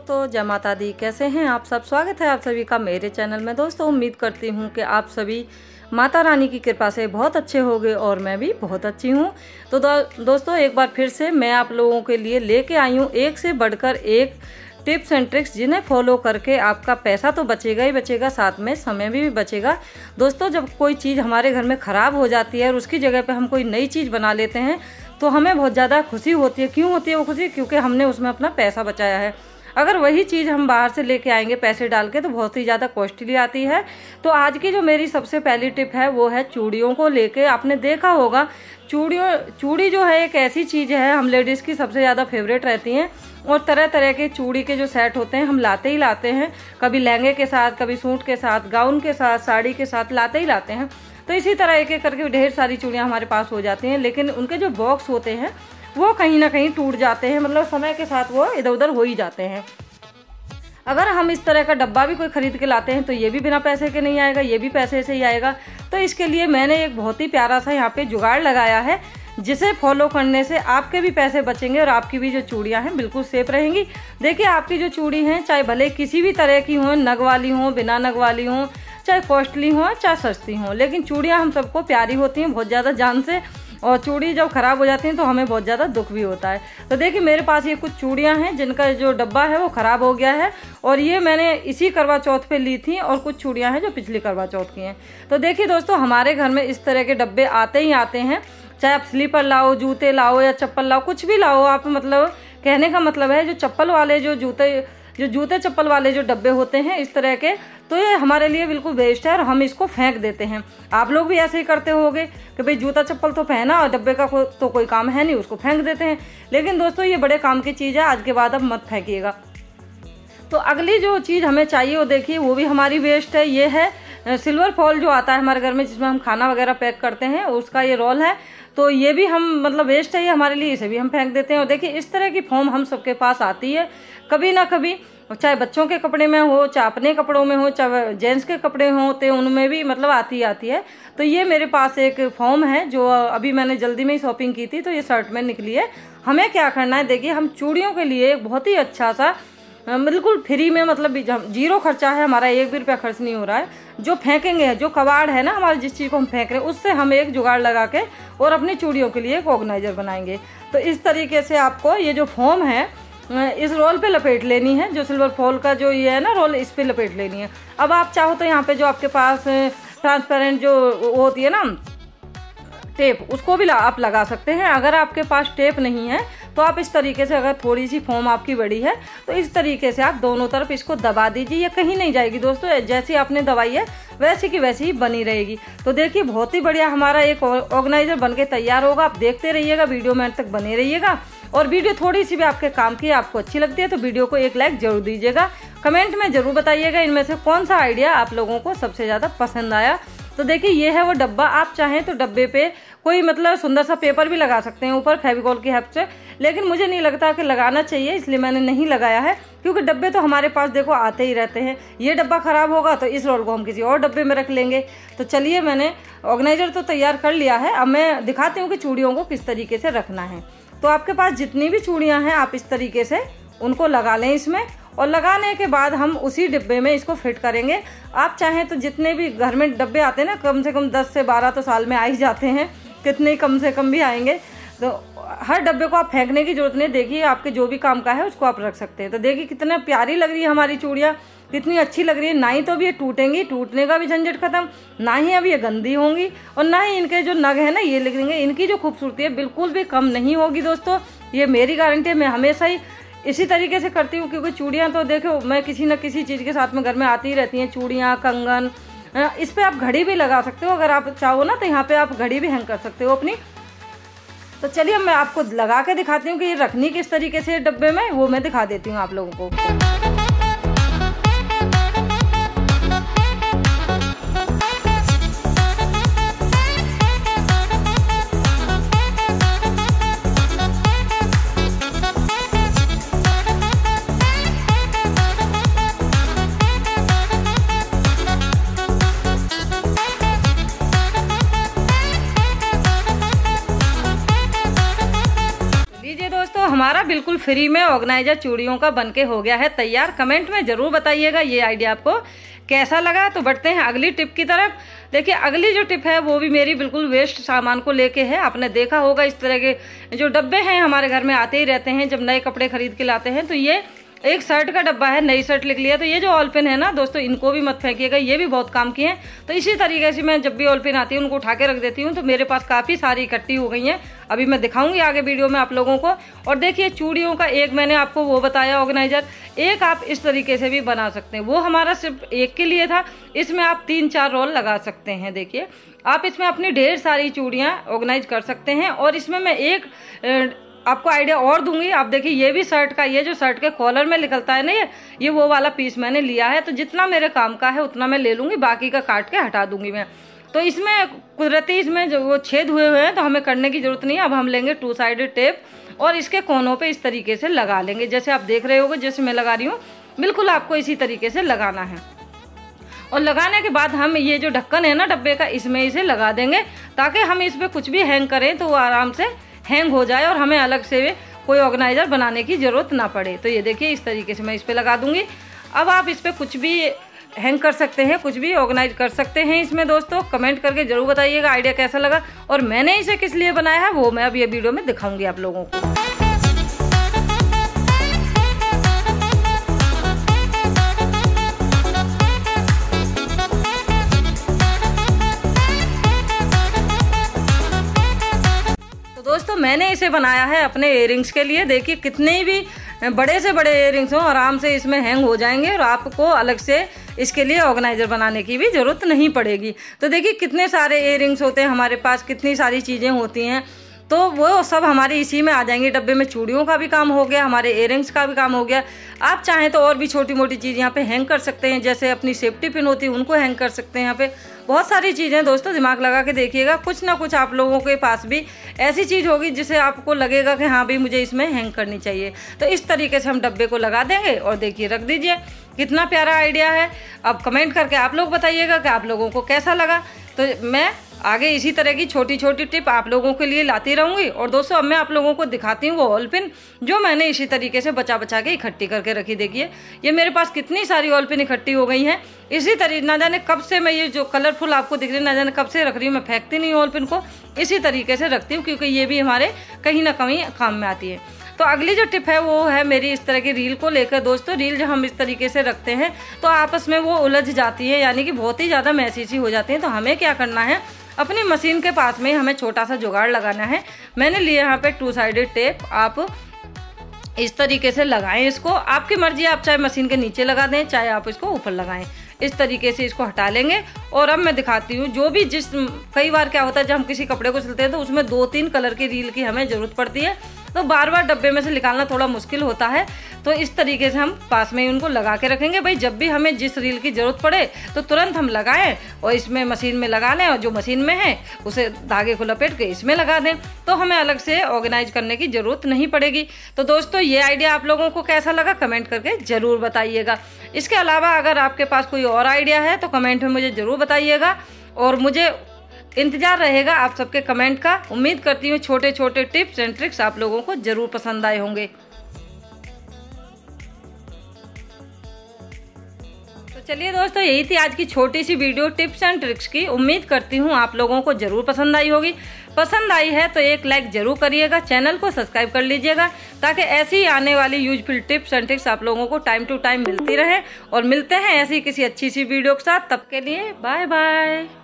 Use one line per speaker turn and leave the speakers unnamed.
दोस्तों, जय माता दी। कैसे हैं आप सब? स्वागत है आप सभी का मेरे चैनल में। दोस्तों, उम्मीद करती हूं कि आप सभी माता रानी की कृपा से बहुत अच्छे होंगे और मैं भी बहुत अच्छी हूं। तो दोस्तों, एक बार फिर से मैं आप लोगों के लिए लेके आई हूं एक से बढ़कर एक टिप्स एंड ट्रिक्स, जिन्हें फॉलो करके आपका पैसा तो बचेगा ही बचेगा, साथ में समय भी बचेगा। दोस्तों, जब कोई चीज़ हमारे घर में ख़राब हो जाती है और उसकी जगह पे हम कोई नई चीज़ बना लेते हैं तो हमें बहुत ज़्यादा खुशी होती है। क्यों होती है वो खुशी? क्योंकि हमने उसमें अपना पैसा बचाया है। अगर वही चीज़ हम बाहर से लेके आएंगे पैसे डाल के तो बहुत ही ज़्यादा कॉस्टली आती है। तो आज की जो मेरी सबसे पहली टिप है वो है चूड़ियों को लेके। आपने देखा होगा चूड़ी जो है एक ऐसी चीज़ है, हम लेडीज़ की सबसे ज़्यादा फेवरेट रहती हैं और तरह तरह के चूड़ी के जो सेट होते हैं हम लाते ही लाते हैं। कभी लहंगे के साथ, कभी सूट के साथ, गाउन के साथ, साड़ी के साथ लाते ही लाते हैं। तो इसी तरह एक एक करके ढेर सारी चूड़ियाँ हमारे पास हो जाती हैं, लेकिन उनके जो बॉक्स होते हैं वो कहीं ना कहीं टूट जाते हैं, मतलब समय के साथ वो इधर उधर हो ही जाते हैं। अगर हम इस तरह का डब्बा भी कोई खरीद के लाते हैं तो ये भी बिना पैसे के नहीं आएगा, ये भी पैसे से ही आएगा। तो इसके लिए मैंने एक बहुत ही प्यारा सा यहाँ पे जुगाड़ लगाया है, जिसे फॉलो करने से आपके भी पैसे बचेंगे और आपकी भी जो चूड़ियाँ हैं बिल्कुल सेफ रहेंगी। देखिए, आपकी जो चूड़ी हैं चाहे भले किसी भी तरह की हों, नग वाली हों, बिना नग वाली हों, चाहे कॉस्टली हों चाहे सस्ती हों, लेकिन चूड़ियाँ हम सबको प्यारी होती हैं बहुत ज़्यादा जान से। और चूड़ी जब ख़राब हो जाती हैं तो हमें बहुत ज़्यादा दुख भी होता है। तो देखिए, मेरे पास ये कुछ चूड़ियाँ हैं जिनका जो डब्बा है वो ख़राब हो गया है और ये मैंने इसी करवा चौथ पे ली थी, और कुछ चूड़ियाँ हैं जो पिछली करवा चौथ की हैं। तो देखिए दोस्तों, हमारे घर में इस तरह के डब्बे आते ही आते हैं। चाहे आप स्लीपर लाओ, जूते लाओ या चप्पल लाओ, कुछ भी लाओ आप, मतलब कहने का मतलब है जो चप्पल वाले जो जूते चप्पल वाले जो डब्बे होते हैं इस तरह के, तो ये हमारे लिए बिल्कुल वेस्ट है और हम इसको फेंक देते हैं। आप लोग भी ऐसे ही करते होगे कि भाई जूता चप्पल तो पहना और डब्बे का तो कोई काम है नहीं, उसको फेंक देते हैं। लेकिन दोस्तों, ये बड़े काम की चीज़ है, आज के बाद अब मत फेंकिएगा। तो अगली जो चीज़ हमें चाहिए वो देखिए, वो भी हमारी वेस्ट है। ये है सिल्वर फॉल जो आता है हमारे घर में, जिसमें हम खाना वगैरह पैक करते हैं, उसका ये रोल है। तो ये भी हम मतलब वेस्ट है ये हमारे लिए, इसे भी हम फेंक देते हैं। और देखिए, इस तरह की फॉर्म हम सबके पास आती है कभी ना कभी, चाहे बच्चों के कपड़े में हो, चाहे अपने कपड़ों में हो, चाहे जेंट्स के कपड़े होते हैं उनमें भी मतलब आती है। तो ये मेरे पास एक फॉर्म है जो अभी मैंने जल्दी में ही शॉपिंग की थी, तो ये शर्ट में निकली है। हमें क्या करना है, देखिए, हम चूड़ियों के लिए एक बहुत ही अच्छा सा बिल्कुल फ्री में, मतलब जीरो खर्चा है हमारा, एक भी रुपया खर्च नहीं हो रहा है। जो फेंकेंगे, जो कबाड़ है ना हमारे, जिस चीज़ को हम फेंक रहे हैं उससे हम एक जुगाड़ लगा के और अपनी चूड़ियों के लिए एक ऑर्गेनाइजर बनाएंगे। तो इस तरीके से आपको ये जो फॉर्म है इस रोल पे लपेट लेनी है। जो सिल्वर फॉल का जो ये है ना रोल, इस पे लपेट लेनी है। अब आप चाहो तो यहाँ पे जो आपके पास ट्रांसपेरेंट जो होती है ना टेप, उसको भी आप लगा सकते हैं। अगर आपके पास टेप नहीं है तो आप इस तरीके से, अगर थोड़ी सी फॉर्म आपकी बड़ी है तो इस तरीके से आप दोनों तरफ इसको दबा दीजिए। ये कहीं नहीं जाएगी दोस्तों, जैसी आपने दबाई है वैसी की वैसी ही बनी रहेगी। तो देखिए, बहुत ही बढ़िया हमारा एक ऑर्गेनाइजर बनके तैयार होगा। आप देखते रहिएगा, वीडियो में अंत तक बने रहिएगा। और वीडियो थोड़ी सी भी आपके काम की, आपको अच्छी लगती है तो वीडियो को एक लाइक जरूर दीजिएगा। कमेंट में जरूर बताइएगा इनमें से कौन सा आइडिया आप लोगों को सबसे ज़्यादा पसंद आया। तो देखिए, ये है वो डब्बा। आप चाहें तो डब्बे पे कोई मतलब सुंदर सा पेपर भी लगा सकते हैं ऊपर फेविकॉल की हेल्प से, लेकिन मुझे नहीं लगता कि लगाना चाहिए, इसलिए मैंने नहीं लगाया है। क्योंकि डब्बे तो हमारे पास देखो आते ही रहते हैं। ये डब्बा खराब होगा तो इस रोल को हम किसी और डब्बे में रख लेंगे। तो चलिए, मैंने ऑर्गेनाइजर तो तैयार कर लिया है। अब मैं दिखाती हूँ कि चूड़ियों को किस तरीके से रखना है। तो आपके पास जितनी भी चूड़ियाँ हैं आप इस तरीके से उनको लगा लें इसमें, और लगाने के बाद हम उसी डिब्बे में इसको फिट करेंगे। आप चाहें तो जितने भी घर में डब्बे आते हैं ना, कम से कम 10 से 12 तो साल में आ ही जाते हैं, कितने कम से कम भी आएंगे। तो हर डब्बे को आप फेंकने की जरूरत नहीं। देखिए, आपके जो भी काम का है उसको आप रख सकते हैं। तो देखिए, कितना प्यारी लग रही है हमारी चूड़ियाँ, कितनी अच्छी लग रही है। ना ही तो अभी ये टूटेंगी, टूटने का भी झंझट खत्म, ना ही अभी ये गंदी होंगी, और ना ही इनके जो नग है ना ये लगेंगे। इनकी जो खूबसूरती है बिल्कुल भी कम नहीं होगी दोस्तों, ये मेरी गारंटी है। मैं हमेशा ही इसी तरीके से करती हूँ, क्योंकि चूड़ियाँ तो देखो मैं किसी न किसी चीज़ के साथ में घर में आती ही रहती हैं। चूड़ियाँ, कंगन, इस पे आप घड़ी भी लगा सकते हो अगर आप चाहो ना, तो यहाँ पे आप घड़ी भी हैंग कर सकते हो अपनी। तो चलिए, मैं आपको लगा के दिखाती हूँ कि ये रखनी किस तरीके से डब्बे में, वो मैं दिखा देती हूँ आप लोगों को। हमारा बिल्कुल फ्री में ऑर्गेनाइजर चूड़ियों का बनके हो गया है तैयार। कमेंट में ज़रूर बताइएगा ये आइडिया आपको कैसा लगा। तो बढ़ते हैं अगली टिप की तरफ। देखिए अगली जो टिप है वो भी मेरी बिल्कुल वेस्ट सामान को लेके है। आपने देखा होगा इस तरह के जो डब्बे हैं हमारे घर में आते ही रहते हैं जब नए कपड़े खरीद के लाते हैं। तो ये एक शर्ट का डब्बा है, नई शर्ट लिख लिया। तो ये जो ऑल पिन है ना दोस्तों, इनको भी मत फेंकिएगा, ये भी बहुत काम की हैं। तो इसी तरीके से मैं जब भी ऑल पिन आती है उनको उठा के रख देती हूँ। तो मेरे पास काफ़ी सारी इकट्ठी हो गई हैं, अभी मैं दिखाऊंगी आगे वीडियो में आप लोगों को। और देखिए चूड़ियों का एक मैंने आपको वो बताया ऑर्गेनाइजर, एक आप इस तरीके से भी बना सकते हैं। वो हमारा सिर्फ एक के लिए था, इसमें आप 3-4 रोल लगा सकते हैं। देखिए आप इसमें अपनी ढेर सारी चूड़ियाँ ऑर्गेनाइज कर सकते हैं। और इसमें मैं एक आपको आइडिया और दूंगी। आप देखिए ये भी शर्ट का, ये जो शर्ट के कॉलर में निकलता है ना, ये वो वाला पीस मैंने लिया है। तो जितना मेरे काम का है उतना मैं ले लूंगी, बाकी का काट के हटा दूंगी मैं। तो इसमें कुदरती इसमें जो वो छेद हुए हैं तो हमें करने की जरूरत नहीं है। अब हम लेंगे 2 साइडेड टेप और इसके कोनों पे इस तरीके से लगा लेंगे, जैसे आप देख रहे होगे, जैसे मैं लगा रही हूँ बिल्कुल आपको इसी तरीके से लगाना है। और लगाने के बाद हम ये जो ढक्कन है ना डब्बे का, इसमें इसे लगा देंगे ताकि हम इस पर कुछ भी हैंग करें तो वो आराम से हैंग हो जाए और हमें अलग से कोई ऑर्गेनाइजर बनाने की जरूरत ना पड़े। तो ये देखिए इस तरीके से मैं इस पे लगा दूंगी। अब आप इस पे कुछ भी हैंग कर सकते हैं, कुछ भी ऑर्गेनाइज कर सकते हैं इसमें। दोस्तों कमेंट करके जरूर बताइएगा आइडिया कैसा लगा और मैंने इसे किस लिए बनाया है वो मैं अब ये वीडियो में दिखाऊंगी आप लोगों को। दोस्तों मैंने इसे बनाया है अपने इयररिंग्स के लिए। देखिए कितने भी बड़े से बड़े इयररिंग्स हों आराम से इसमें हैंग हो जाएंगे और आपको अलग से इसके लिए ऑर्गेनाइजर बनाने की भी ज़रूरत नहीं पड़ेगी। तो देखिए कितने सारे इयररिंग्स होते हैं हमारे पास, कितनी सारी चीज़ें होती हैं, तो वो सब हमारे इसी में आ जाएंगे डब्बे में। चूड़ियों का भी काम हो गया, हमारे इयररिंग्स का भी काम हो गया। आप चाहें तो और भी छोटी मोटी चीज़ यहाँ पे हैंग कर सकते हैं, जैसे अपनी सेफ्टी पिन होती है उनको हैंग कर सकते हैं। यहाँ पे बहुत सारी चीज़ें दोस्तों, दिमाग लगा के देखिएगा, कुछ ना कुछ आप लोगों के पास भी ऐसी चीज़ होगी जिसे आपको लगेगा कि हाँ भाई मुझे इसमें हैंग करनी चाहिए। तो इस तरीके से हम डब्बे को लगा देंगे और देखिए रख दीजिए। कितना प्यारा आइडिया है। अब कमेंट करके आप लोग बताइएगा कि आप लोगों को कैसा लगा। तो मैं आगे इसी तरह की छोटी छोटी टिप आप लोगों के लिए लाती रहूंगी। और दोस्तों अब मैं आप लोगों को दिखाती हूँ वो ऑल पिन जो मैंने इसी तरीके से बचा बचा के इकट्ठी करके रखी। देखिए ये मेरे पास कितनी सारी ऑल पिन इकट्ठी हो गई हैं। इसी तरीके ना जाने कब से मैं ये जो कलरफुल आपको दिख रही है ना जाने कब से रख रही हूँ। मैं फेंकती नहीं हूँ ऑल पिन को, इसी तरीके से रखती हूँ क्योंकि ये भी हमारे कहीं ना कहीं काम में आती है। तो अगली जो टिप है वो है मेरी इस तरह की रील को लेकर। दोस्तों रील जब हम इस तरीके से रखते हैं तो आपस में वो उलझ जाती है, यानी कि बहुत ही ज़्यादा मैसी सी हो जाती है। तो हमें क्या करना है, अपनी मशीन के पास में हमें छोटा सा जुगाड़ लगाना है। मैंने लिया यहाँ पे 2 साइडेड टेप। आप इस तरीके से लगाएं इसको, आपकी मर्जी, आप चाहे मशीन के नीचे लगा दें चाहे आप इसको ऊपर लगाएं। इस तरीके से इसको हटा लेंगे। और अब मैं दिखाती हूँ जो भी कई बार क्या होता है जब हम किसी कपड़े को सिलते हैं तो उसमें 2-3 कलर की रील की हमें ज़रूरत पड़ती है, तो बार बार डब्बे में से निकालना थोड़ा मुश्किल होता है। तो इस तरीके से हम पास में ही उनको लगा के रखेंगे। भाई जब भी हमें जिस रील की ज़रूरत पड़े तो तुरंत हम लगाएं और इसमें मशीन में लगा लें, और जो मशीन में है उसे धागे को लपेट के इसमें लगा दें, तो हमें अलग से ऑर्गेनाइज करने की ज़रूरत नहीं पड़ेगी। तो दोस्तों ये आइडिया आप लोगों को कैसा लगा कमेंट करके ज़रूर बताइएगा। इसके अलावा अगर आपके पास कोई और आइडिया है तो कमेंट में मुझे ज़रूर बताइएगा और मुझे इंतजार रहेगा आप सबके कमेंट का। उम्मीद करती हूँ छोटे छोटे टिप्स एंड ट्रिक्स आप लोगों को जरूर पसंद आए होंगे। तो चलिए दोस्तों यही थी आज की छोटी सी वीडियो टिप्स एंड ट्रिक्स की। उम्मीद करती हूँ आप लोगों को जरूर पसंद आई होगी। पसंद आई है तो एक लाइक जरूर करिएगा, चैनल को सब्सक्राइब कर लीजिएगा ताकि ऐसी आने वाली यूजफुल टिप्स एंड ट्रिक्स आप लोगों को टाइम टू टाइम मिलती रहे। और मिलते हैं ऐसी किसी अच्छी सी वीडियो के साथ, तब के लिए बाय बाय।